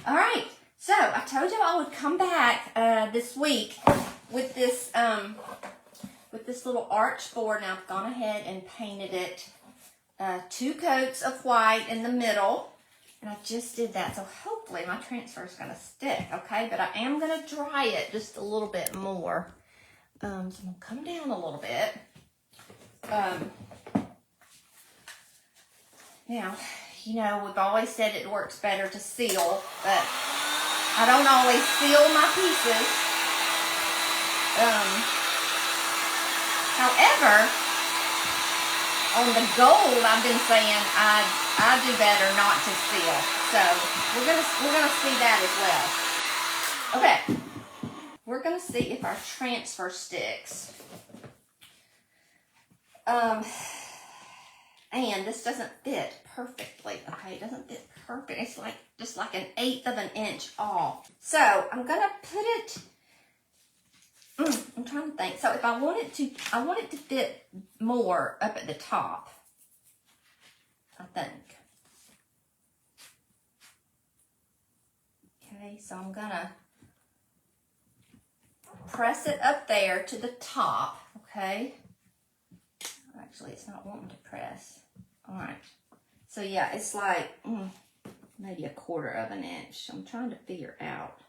All right, so I told you I would come back this week with this little arch board. Now I've gone ahead and painted it 2 coats of white in the middle, and I just did that. So hopefully my transfer is going to stick, okay? But I am going to dry it just a little bit more. So I'm going to come down a little bit. Now, you know, we've always said it works better to seal, but I don't always seal my pieces. However, on the gold, I've been saying I do better not to seal. So we're gonna see that as well. Okay, we're gonna see if our transfer sticks. And this doesn't fit perfectly, okay? It doesn't fit perfect. It's like just like 1/8 of an inch off. So I'm gonna put it, I'm trying to think. So if I want it to fit more up at the top, I think. Okay, so I'm gonna press it up there to the top, okay? Actually, it's not wanting to press. All right. So yeah, it's like maybe 1/4 of an inch. I'm trying to figure out.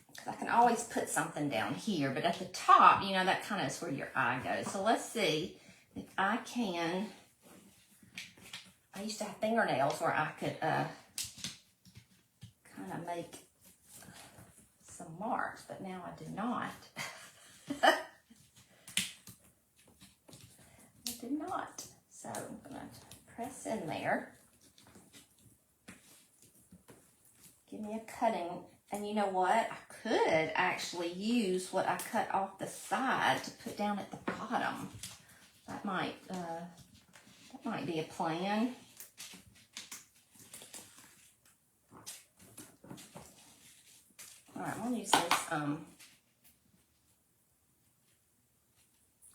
Because I can always put something down here, but at the top, you know, that kind of is where your eye goes. So let's see if I can. I used to have fingernails where I could kind of make some marks, but now I do not. Did not. So I'm gonna press in there. Give me a cutting, and you know what? I could actually use what I cut off the side to put down at the bottom. That might be a plan. All right, I'm gonna use this.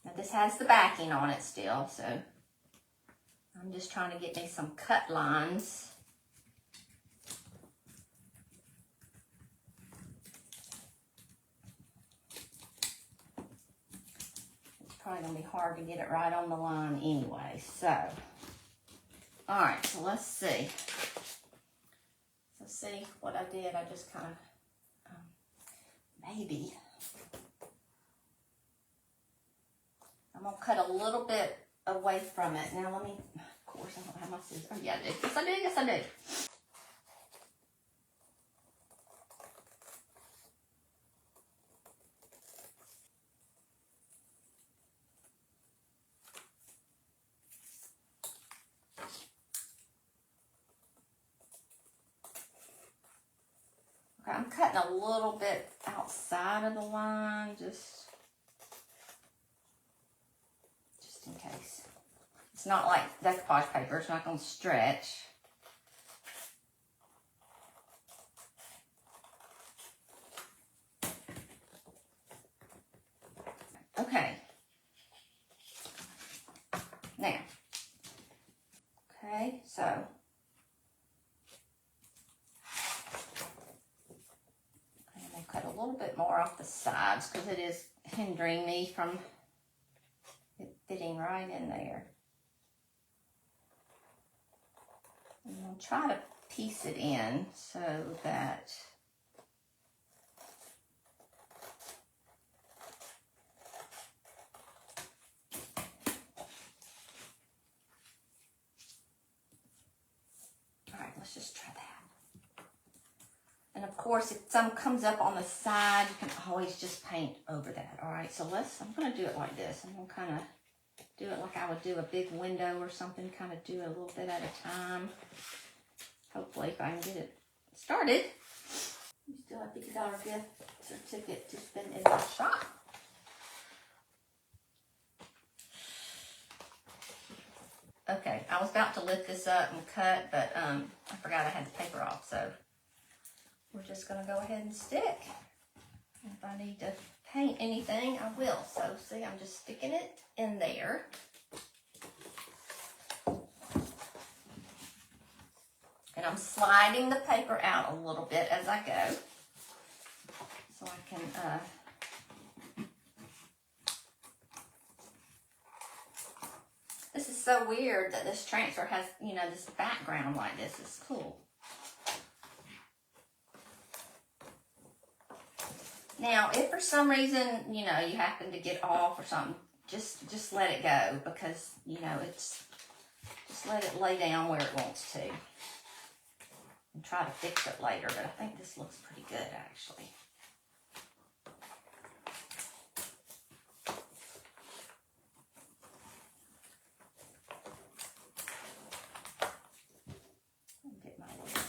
Now this has the backing on it still, so I'm just trying to get me some cut lines. It's probably gonna be hard to get it right on the line anyway, so. All right, so let's see. So see what I did, I just kind of, maybe. I'm gonna cut a little bit away from it. Now let me, of course I don't have my scissors. Oh yeah, I do. Yes I do, yes I do. Okay, I'm cutting a little bit outside of the line, just in case. It's not like decoupage paper, it's not going to stretch. Okay. Now. Okay, so. I'm going to cut a little bit more off the sides because it is hindering me from it fitting right in there. And I'll try to piece it in so that all right, let's just try that. And of course, if some comes up on the side, you can always just paint over that. All right, so I'm going to do it like this. I'm going to kind of do it like I would do a big window or something, kind of do it a little bit at a time. Hopefully, if I can get it started. You still have a $50 gift certificate to spend in my shop. Okay, I was about to lift this up and cut, but I forgot I had the paper off, so we're just going to go ahead and stick. If I need to paint anything, I will. So, see, I'm just sticking it in there. And I'm sliding the paper out a little bit as I go. So I can, this is so weird that this transfer has, you know, this background like this. It's cool. Now, if for some reason, you know, you happen to get off or something, just let it go, because, you know, it's, just let it lay down where it wants to. And try to fix it later, but I think this looks pretty good, actually. Get my little...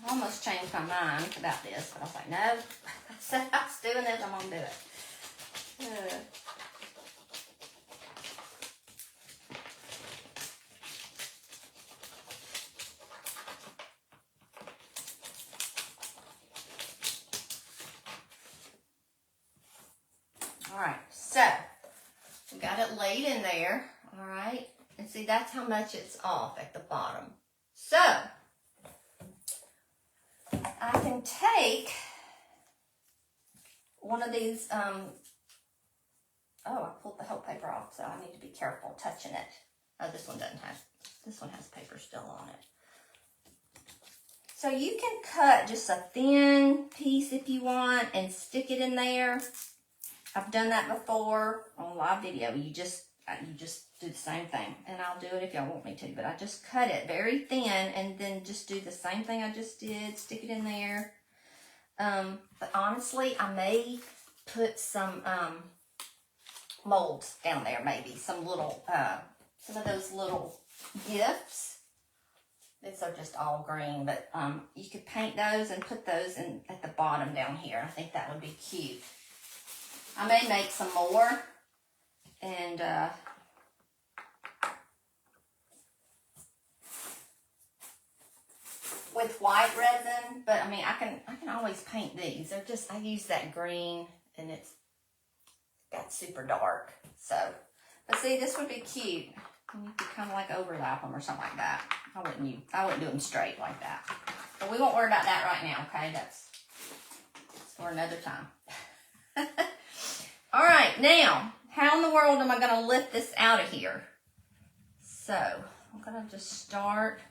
I almost changed my mind about this, but I was like, no, I said I was doing this, I'm going to do it. All right, so we got it laid in there, all right? And see, that's how much it's off at the bottom. So I can take one of these, oh, I pulled the whole paper off, so I need to be careful touching it. Oh, this one doesn't have, this one has paper still on it. So you can cut just a thin piece if you want and stick it in there. I've done that before on live video. You just do the same thing, and I'll do it if y'all want me to, but I just cut it very thin and then just do the same thing I just did, stick it in there. But honestly, I may put some molds down there, maybe some little, some of those little gifts. These are just all green, but you could paint those and put those in at the bottom down here. I think that would be cute. I may make some more, and with white resin, but I mean, I can always paint these. They're just, I use that green, and it's got super dark. So, but see, this would be cute. You could kind of like overlap them or something like that. I wouldn't do them straight like that. But we won't worry about that right now, okay? That's for another time. All right, now, how in the world am I going to lift this out of here? So, I'm going to just start.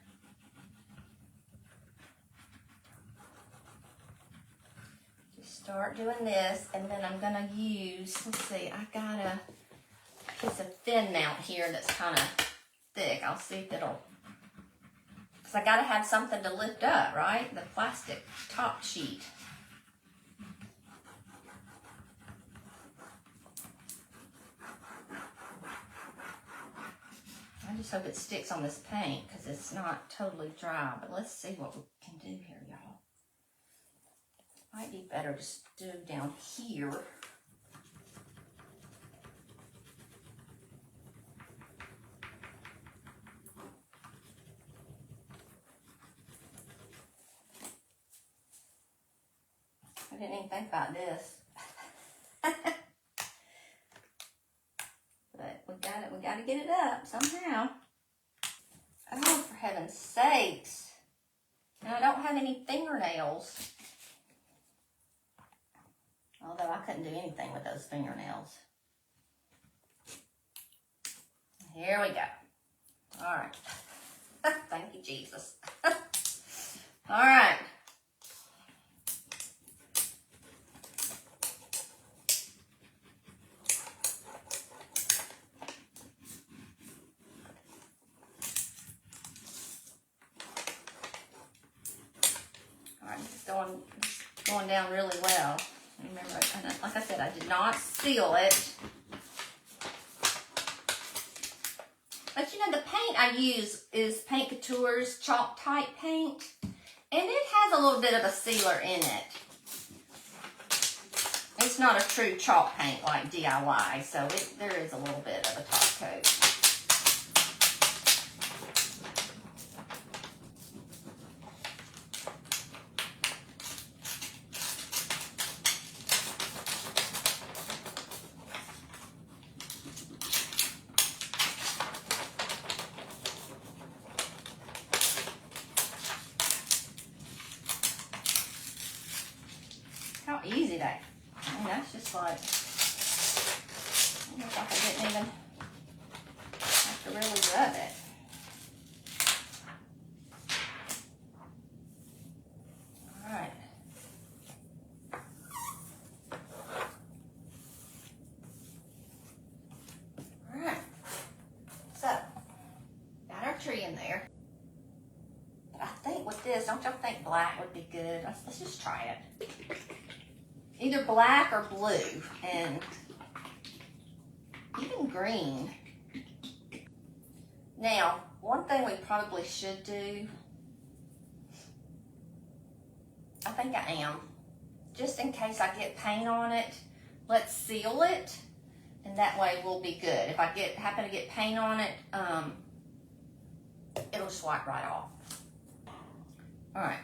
Start doing this, and then I'm going to use, let's see, I got a piece of thin mount here that's kind of thick. I'll see if it'll, because I got to have something to lift up, right? The plastic top sheet. I just hope it sticks on this paint because it's not totally dry, but let's see what we can do here, y'all. Might be better to do down here. I didn't even think about this. But we got to get it up somehow. Oh, for heaven's sakes. And I don't have any fingernails. Although I couldn't do anything with those fingernails. Here we go. All right. Thank you, Jesus. All right. All right, it's going down really well. Remember, like I said, I did not seal it. But you know, the paint I use is Paint Couture's chalk type paint. And it has a little bit of a sealer in it. It's not a true chalk paint like DIY, so there is a little bit of a top coat. that. And that's just like, almost like I didn't even have to really rub it. Alright. Alright. So, got our tree in there. But I think with this, don't y'all think black would be good? Let's just try it. Either black or blue, and even green. Now, one thing we probably should do, I think I am, just in case I get paint on it, let's seal it, and that way we'll be good. If I happen to get paint on it, it'll just wipe right off. All right.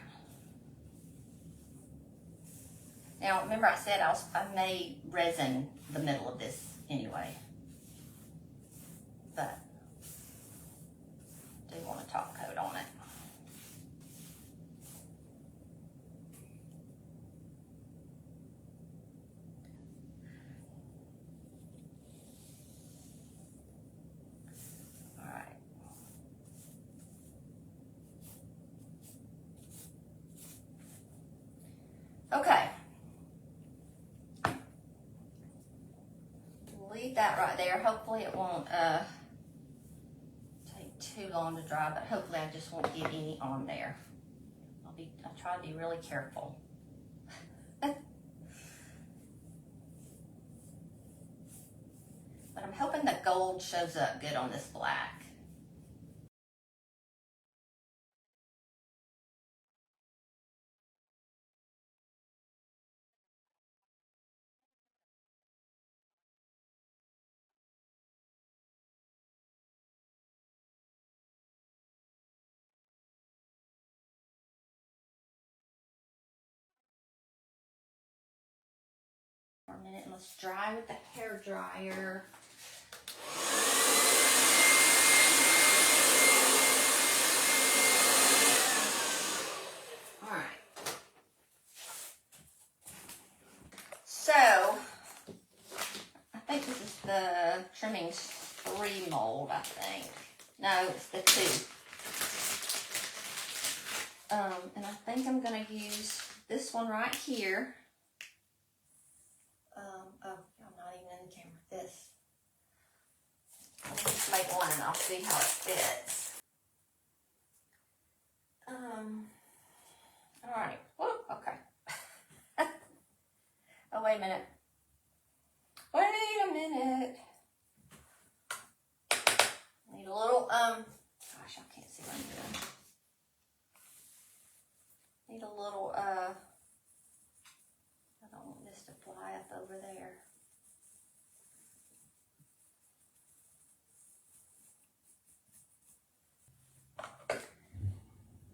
Now, remember I said I made resin the middle of this anyway, but I do want a top coat on it. All right. Okay. Leave that right there. Hopefully it won't take too long to dry, but hopefully I just won't get any on there. I'll try to be really careful. But I'm hoping the gold shows up good on this black. For a minute, and let's dry with the hair dryer. All right. So, I think this is the Trimmings 3 mold, I think. No, it's the 2. And I think I'm going to use this one right here. Oh, I'm not even in the camera. This. I'll just make one and I'll see how it fits. Alright. Whoop, okay. Oh, wait a minute. Wait a minute. Need a little, gosh, I can't see what I'm doing. Need a little, I don't want this to fly up over there.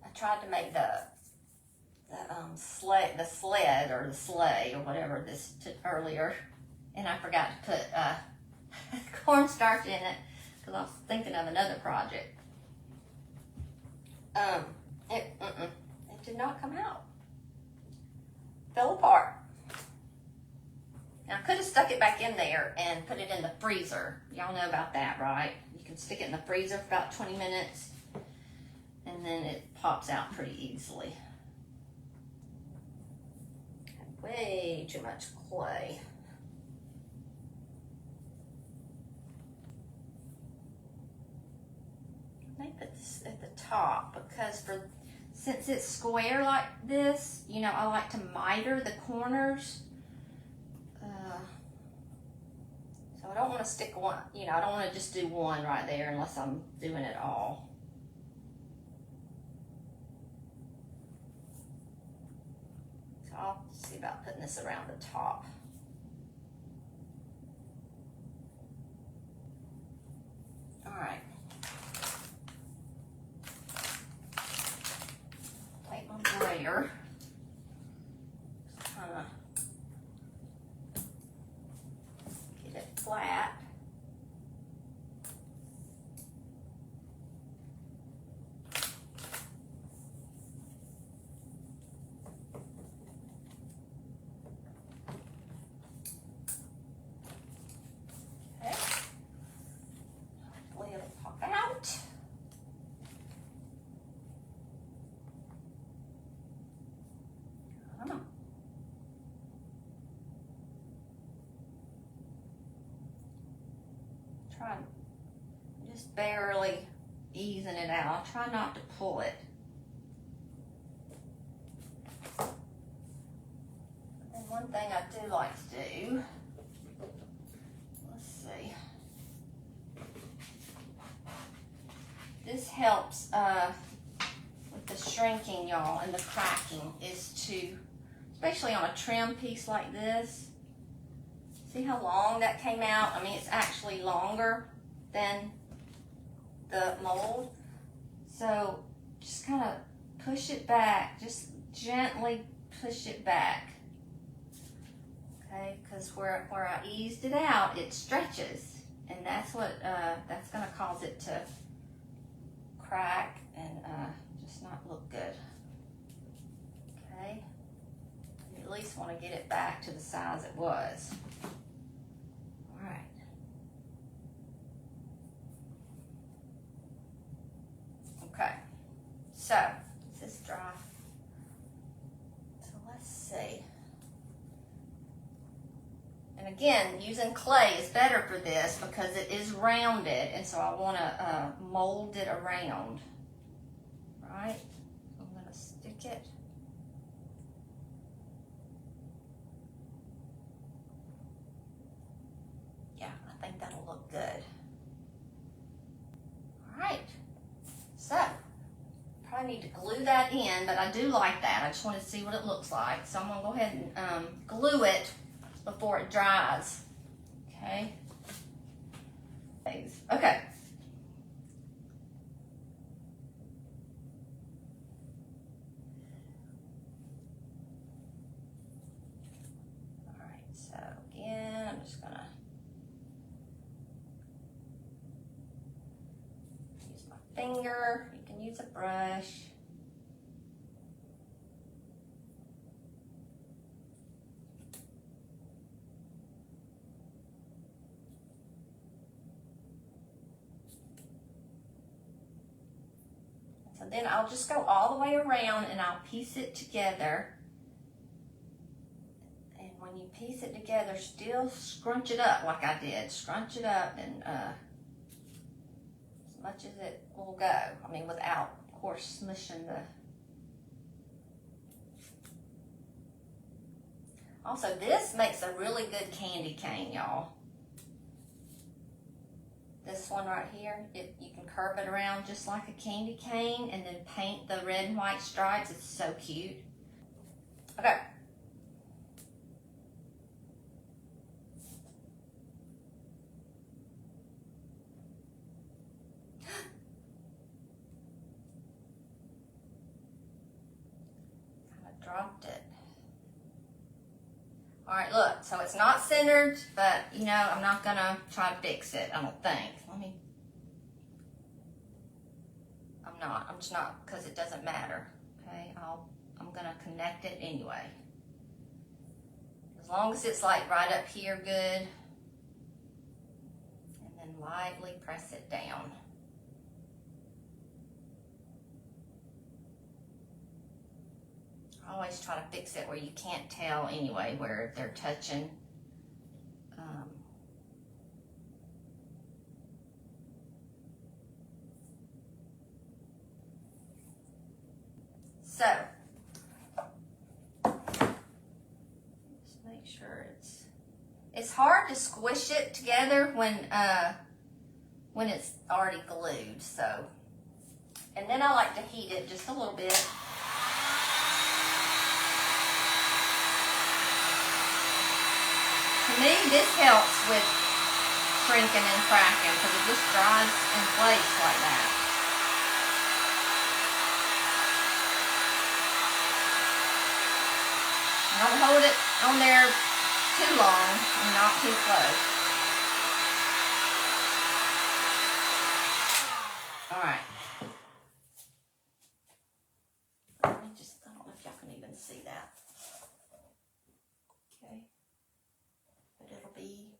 I tried to make the sled or the sleigh or whatever this earlier, and I forgot to put cornstarch in it because I was thinking of another project. It did not come out. Fell apart. Now I could have stuck it back in there and put it in the freezer. Y'all know about that, right? You can stick it in the freezer for about 20 minutes and then it pops out pretty easily. Way too much clay. I may put this at the top because since it's square like this, you know, I like to miter the corners. So I don't want to stick one, you know, I don't want to just do one right there unless I'm doing it all. So I'll see about putting this around the top. All right. Take my brayer. Just kind of get it flat. Try just barely easing it out. I'll try not to pull it. And one thing I do like to do, let's see. This helps with the shrinking, y'all, and the cracking, is to, especially on a trim piece like this. See how long that came out? I mean, it's actually longer than the mold. So just kind of push it back, just gently push it back. Okay, because where I eased it out, it stretches, and that's what that's gonna cause it to crack and just not look good. Okay, you at least want to get it back to the size it was. All right. Okay, so this is dry. So let's see. And again, using clay is better for this because it is rounded, and so I want to mold it around. Right? I'm going to stick it. Yeah, I think that'll look good. All right. So, probably need to glue that in, but I do like that. I just want to see what it looks like. So I'm going to go ahead and glue it before it dries. Okay. Okay. All right, so again, I'm just gonna use my finger. You can use a brush. So then I'll just go all the way around and I'll piece it together. And when you piece it together, still scrunch it up like I did. Scrunch it up and as much as it will go. I mean, without, of course, smushing the... Also, this makes a really good candy cane, y'all. This one right here, you can curve it around just like a candy cane and then paint the red and white stripes. It's so cute. Okay. Kind of dropped it. All right, look, so it's not centered, but you know, I'm not gonna try to fix it, I don't think. I'm just not, because it doesn't matter, okay? I'm gonna connect it anyway. As long as it's like right up here good. And then lightly press it down. I always try to fix it where you can't tell anyway where they're touching. So, just make sure it's hard to squish it together when it's already glued. So, and then I like to heat it just a little bit. To me, this helps with shrinking and cracking because it just dries in place like that. Don't hold it on there too long and not too close. All right. Let me just, I don't know if y'all can even see that. Okay. But it'll be,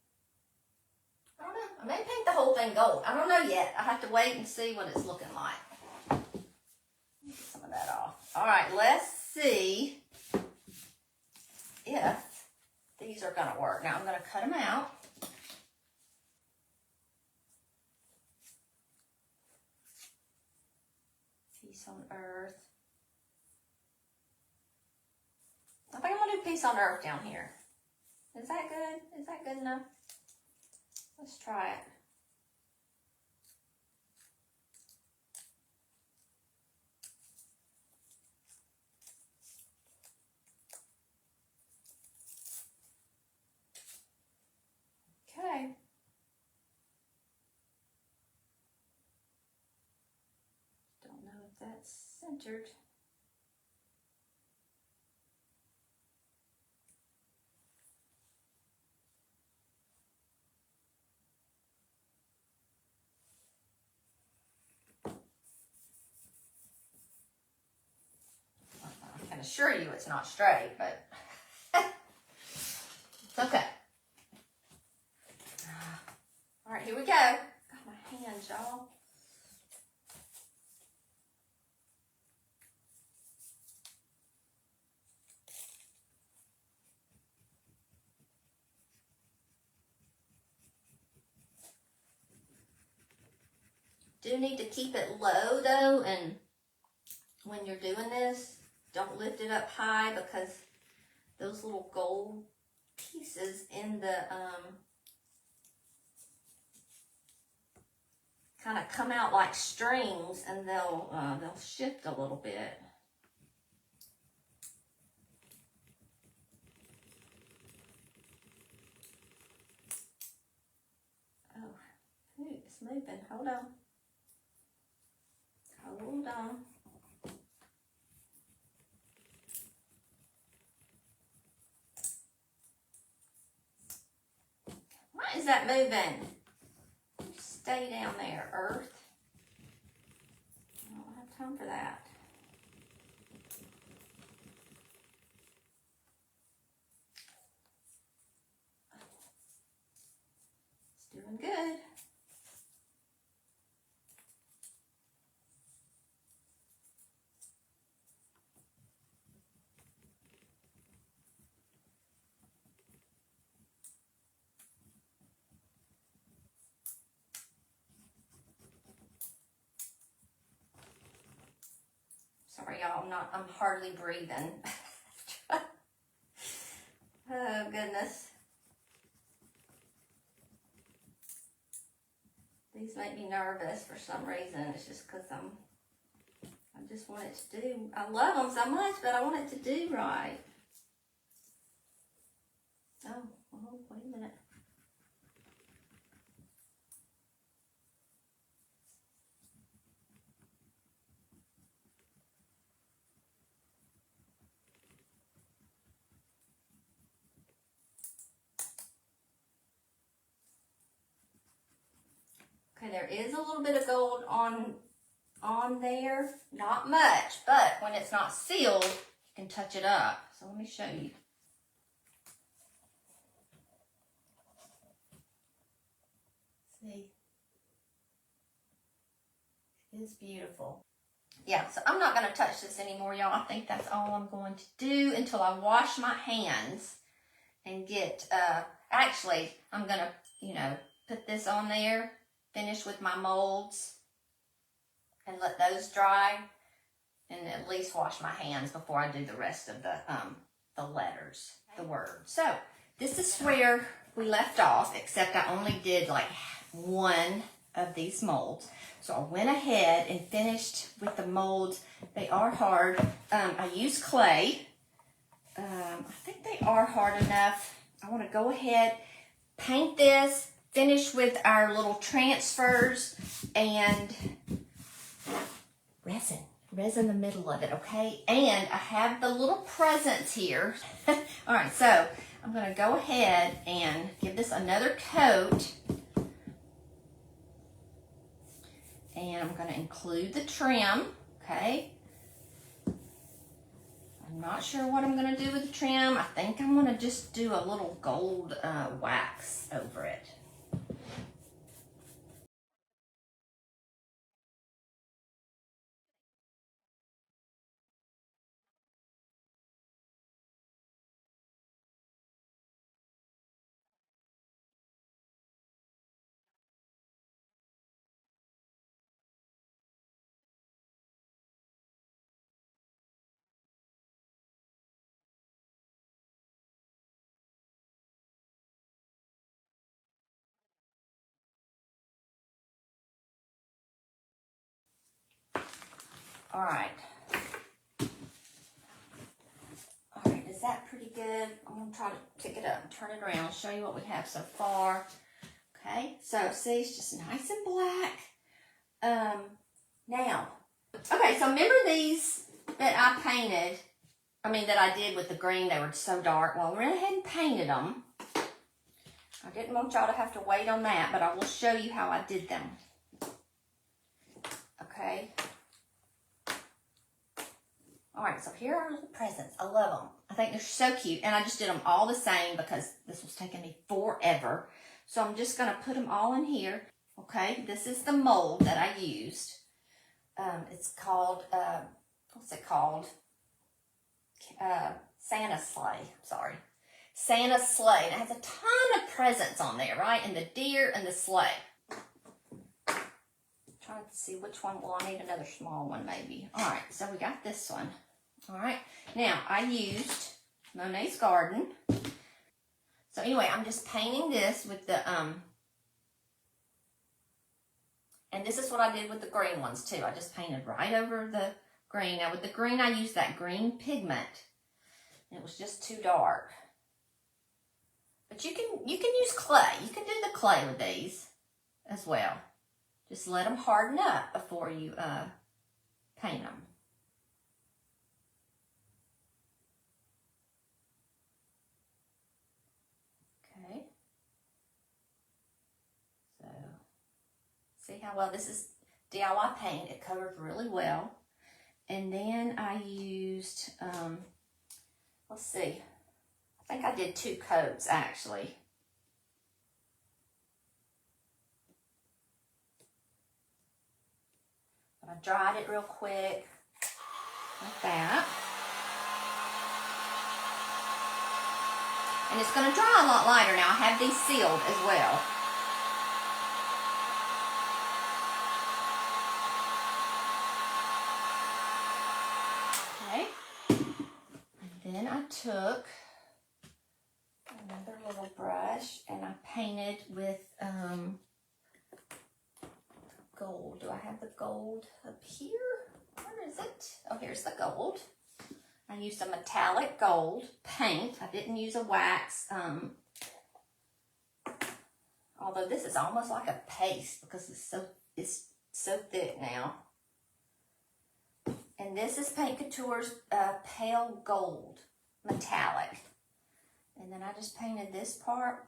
I don't know. I may paint the whole thing gold. I don't know yet. I have to wait and see what it's looking like. Get some of that off. All right, let's see if these are going to work. Now I'm going to cut them out. Peace on earth. I think I'm gonna do peace on earth down here. Is that good? Is that good enough? Let's try it. Okay. Don't know if that's centered. I can assure you it's not straight, but it's okay. All right, here we go. Got my hands, y'all. Do need to keep it low though, and when you're doing this, don't lift it up high because those little gold pieces in the kind of come out like strings, and they'll shift a little bit. Oh, ooh, it's moving. Hold on. Hold on. Why is that moving? Stay down there, Earth. I don't have time for that. It's doing good. Sorry, y'all, I'm hardly breathing. Oh, goodness. These make me nervous for some reason. It's just because I just want it to do, I love them so much, but I want it to do right. Oh, wait a minute. Okay, there is a little bit of gold on there, not much, but when it's not sealed, you can touch it up. So let me show you. See, it is beautiful. Yeah, so I'm not going to touch this anymore, y'all. I think that's all I'm going to do until I wash my hands and get, actually, I'm going to, put this on there, finish with my molds, and let those dry, and at least wash my hands before I do the rest of the letters, the words. So this is where we left off, except I only did like one of these molds. So I went ahead and finished with the molds. They are hard. I used clay. I think they are hard enough. I want to go ahead, paint this, finish with our little transfers, and resin the middle of it, okay? And I have the little presents here. All right, so I'm going to go ahead and give this another coat. And I'm going to include the trim, okay? I'm not sure what I'm going to do with the trim. I think I'm going to just do a little gold wax over it. All right. Is that pretty good? I'm going to try to pick it up and turn it around, show you what we have so far. Okay, so see, it's just nice and black. Now, okay, so remember these that I painted, that I did with the green, they were so dark. Well, I went ahead and painted them. I didn't want y'all to have to wait on that, but I will show you how I did them. Okay. All right, so here are the presents. I love them. I think they're so cute, and I just did them all the same because this was taking me forever. So I'm just going to put them all in here. Okay, this is the mold that I used. It's called, what's it called? Santa Sleigh. Sorry. Santa Sleigh. And it has a ton of presents on there, right? And the deer and the sleigh. Trying to see which one. Well, I need another small one maybe. All right, so we got this one. All right, now I used Monet's Garden. So anyway, I'm just painting this with the, and this is what I did with the green ones too. I just painted right over the green. Now with the green, I used that green pigment. It was just too dark. But you can use clay. You can do the clay with these as well. Just let them harden up before you paint them. Okay. So, see how well this is DIY paint. It covers really well. And then I used, let's see. I think I did 2 coats actually. I dried it real quick, like that. And it's going to dry a lot lighter now. I have these sealed as well. Okay. And then I took another little brush and I painted with gold. Do I have the gold up here? Where is it? Oh, here's the gold. I used a metallic gold paint. I didn't use a wax. Although this is almost like a paste because it's so thick now. And this is Paint Couture's pale gold metallic. And then I just painted this part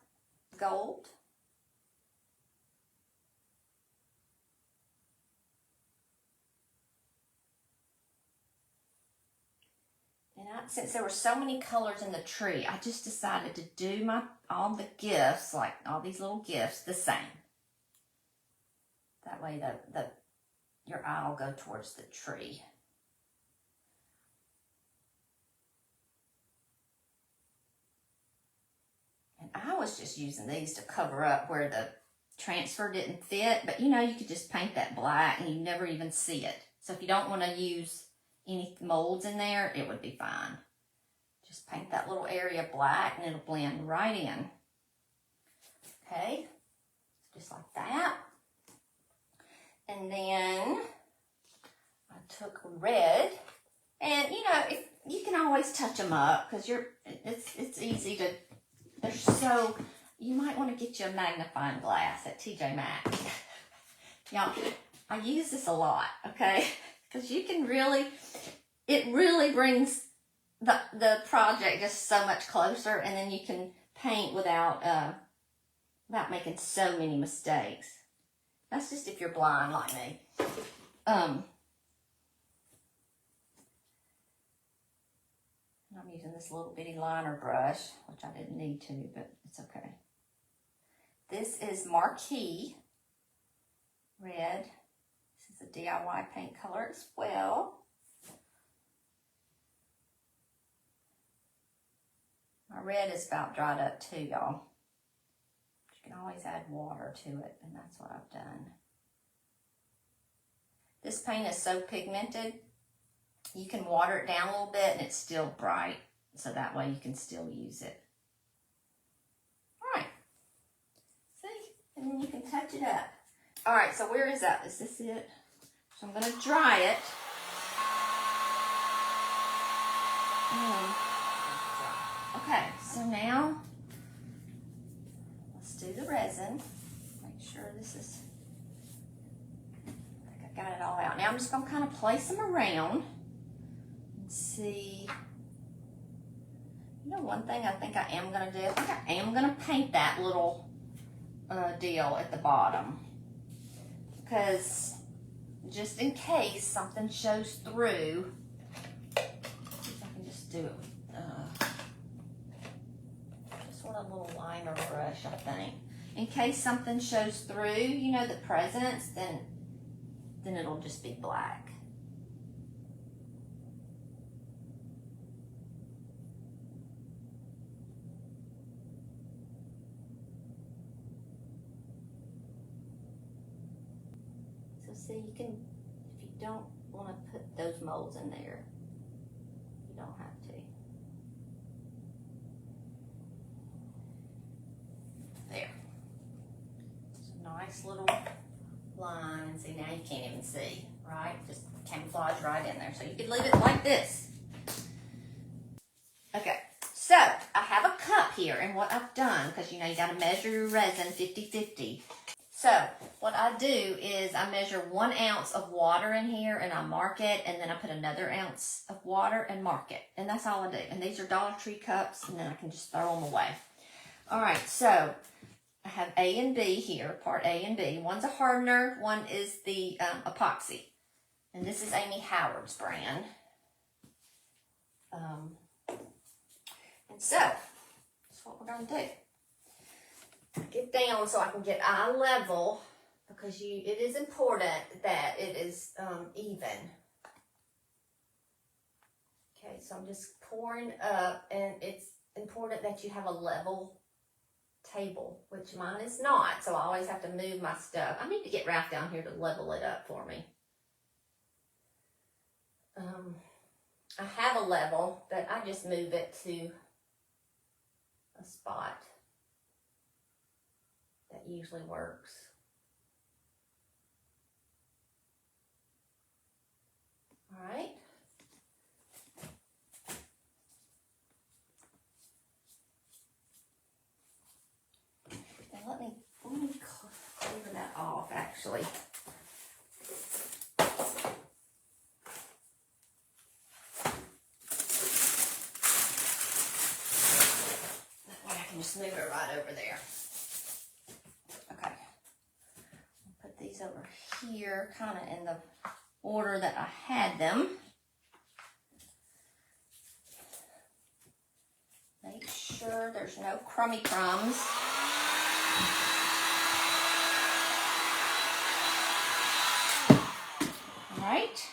gold. And since there were so many colors in the tree, I just decided to do all the gifts, like all these little gifts, the same. That way your eye will go towards the tree. And I was just using these to cover up where the transfer didn't fit, but you could just paint that black and you never even see it. So if you don't want to use any molds in there, it would be fine. Just paint that little area black and it'll blend right in. Okay, just like that. And then I took red, and you can always touch them up because it's easy to. They're so. You might want to get you a magnifying glass at TJ Maxx. Y'all, I use this a lot, okay? Because you can it really brings the project just so much closer, and then you can paint without making so many mistakes. That's just if you're blind like me. I'm using this little bitty liner brush, which I didn't need to, but it's okay. This is Marquee Red. This is a DIY paint color as well. My red is about dried up too, y'all. You can always add water to it, and that's what I've done. This paint is so pigmented, you can water it down a little bit and it's still bright, so that way you can still use it. All right, see? And then you can touch it up. All right, so where is that? Is this it? So I'm gonna dry it. so now let's do the resin. Make sure this is, I think I got it all out. Now I'm just gonna kind of place them around and see. You know, one thing I think I am gonna do, I think I am gonna paint that little deal at the bottom, because just in case something shows through, see if I can just do it. Just want a little liner brush, I think. In case something shows through, you know, the presents, then it'll just be black. So see, you can, if you don't want to put those molds in there, you don't have to. There. Some nice little lines. See, now you can't even see, right? Just camouflage right in there. So you could leave it like this. Okay, so I have a cup here, and what I've done, because you know you got to measure your resin 50-50. So what I do is I measure 1 ounce of water in here, and I mark it, and then I put another ounce of water and mark it, and that's all I do. And these are Dollar Tree cups, and then I can just throw them away. All right, so I have A and B here, part A and B. One's a hardener, one is the epoxy. And this is Amy Howard's brand. And so, that's what we're going to do. Get down so I can get eye level, because it is important that it is even. Okay, so I'm just pouring up, and it's important that you have a level table, which mine is not, so I always have to move my stuff. I need to get Ralph down here to level it up for me. I have a level, but I just move it to a spot that usually works. All right. Now let me clear that off, actually. That way I can just move it right over there. Okay. I'll put these over here, kind of in the order that I had them. Make sure there's no crummy crumbs. All right.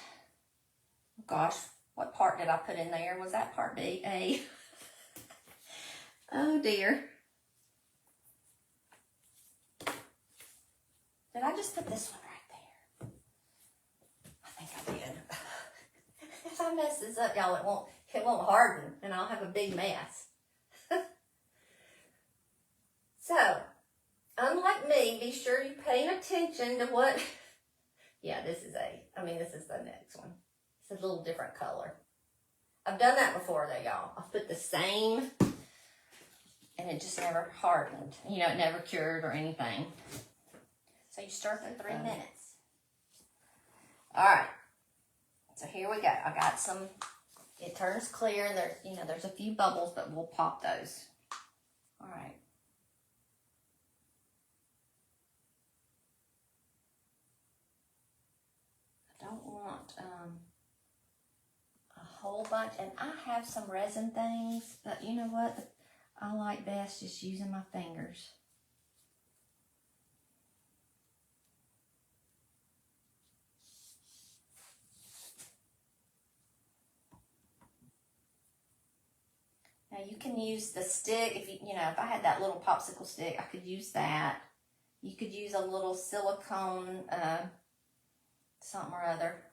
Oh gosh, what part did I put in there? Was that part B? A. Oh dear. Did I just put this one right there? I think I did. If I mess this up, y'all, it won't harden, and I'll have a big mess. So, unlike me, be sure you're paying attention to what. Yeah, this is the next one. It's a little different color. I've done that before though, y'all. I've put the same, and it just never hardened. You know, it never cured or anything. So you stir for 3 minutes. All right. So here we go. I got some. It turns clear, and there's a few bubbles, but we'll pop those. All right. I don't want a whole bunch, and I have some resin things, but you know what? I like best just using my fingers. Now you can use the stick if if I had that little popsicle stick, I could use that. You could use a little silicone something or other.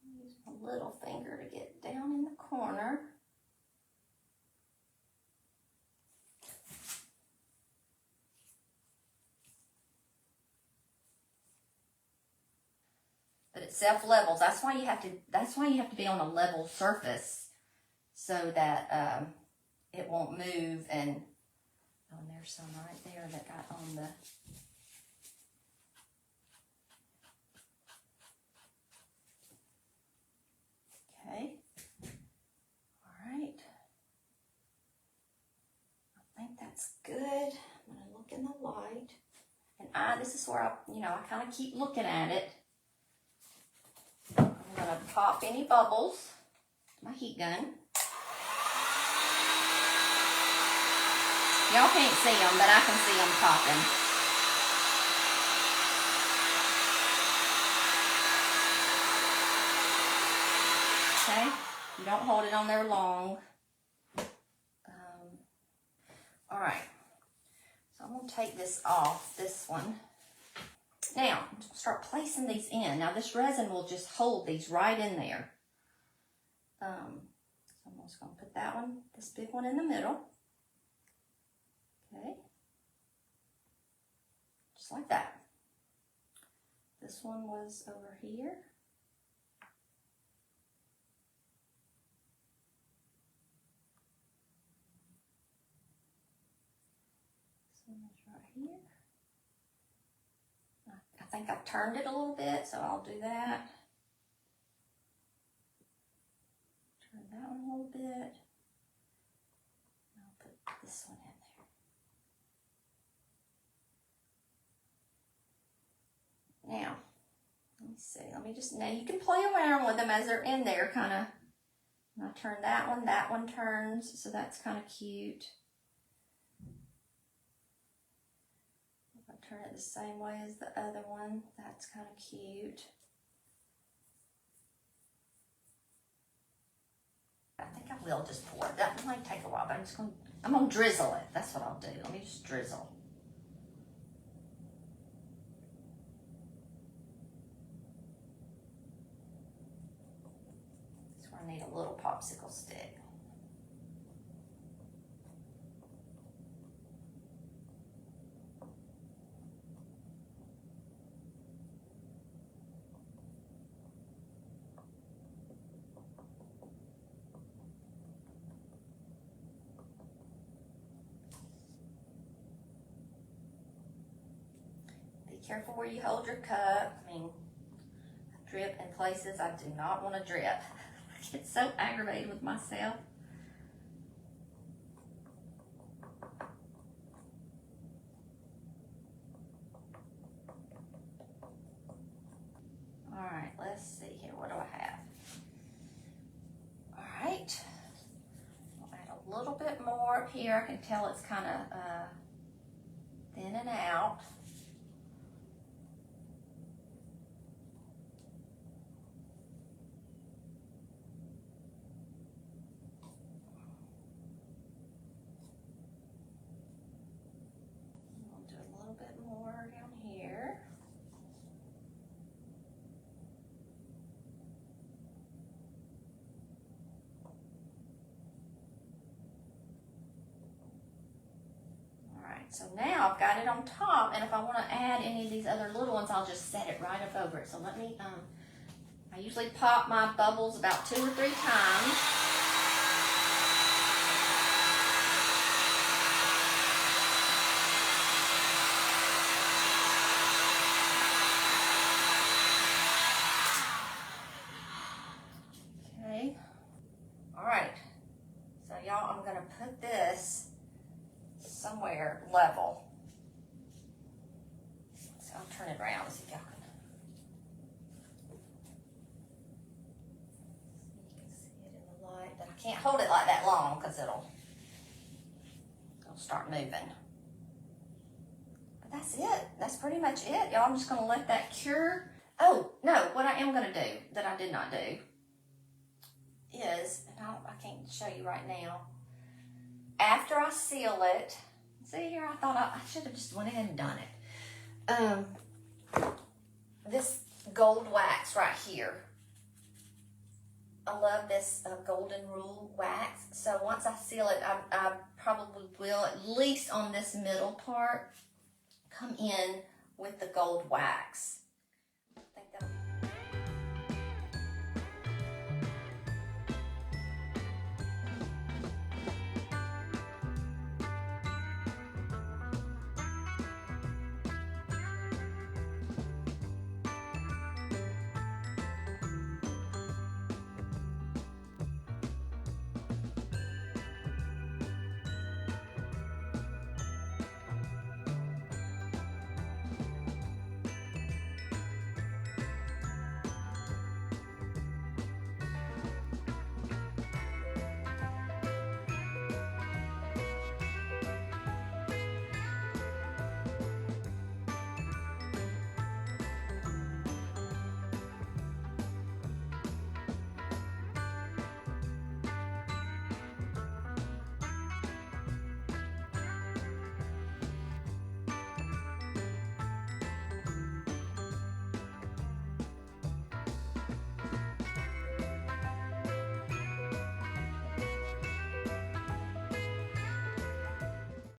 Use my little finger to get down in the corner. it self-levels. That's why you have to be on a level surface so that it won't move. And oh, and there's some right there that got on the. Okay. All right. I think that's good. I'm gonna look in the light. And this is where I kind of keep looking at it. I'm gonna pop any bubbles. My heat gun. Y'all can't see them, but I can see them popping. Okay, you don't hold it on there long. All right. So I'm going to take this off, this one. Now, start placing these in. Now, this resin will just hold these right in there. So I'm just going to put that one, this big one in the middle. Okay. Just like that. This one was over here. Right here. I think I've turned it a little bit, so I'll do that. Turn that one a little bit. I'll put this one in there. Now, let me see. Now you can play around with them as they're in there, kind of. I turn that one turns, so that's kind of cute. Turn it the same way as the other one. That's kind of cute. I think I will just pour it. That might take a while, but I'm gonna drizzle it. That's what I'll do. Let me just drizzle. That's where I need a little popsicle stick. Careful where you hold your cup. I mean, I drip in places I do not want to drip. I get so aggravated with myself. All right, let's see here. What do I have? All right. I'll add a little bit more up here. I can tell it's kind of thinning out. So now I've got it on top, and if I want to add any of these other little ones, I'll just set it right up over it. So let me, I usually pop my bubbles about 2 or 3 times. Okay. All right. So y'all, I'm going to put this somewhere level. So I'll turn it around so y'all can see it in the light. But I can't hold it like that long because it'll start moving. But that's it. That's pretty much it, y'all. I'm just going to let that cure. Oh, no, what I am going to do that I did not do is, and I can't show you right now, after I seal it, see here, I thought I should have just went ahead and done it. This gold wax right here. I love this golden rule wax. So once I seal it, I probably will, at least on this middle part, come in with the gold wax.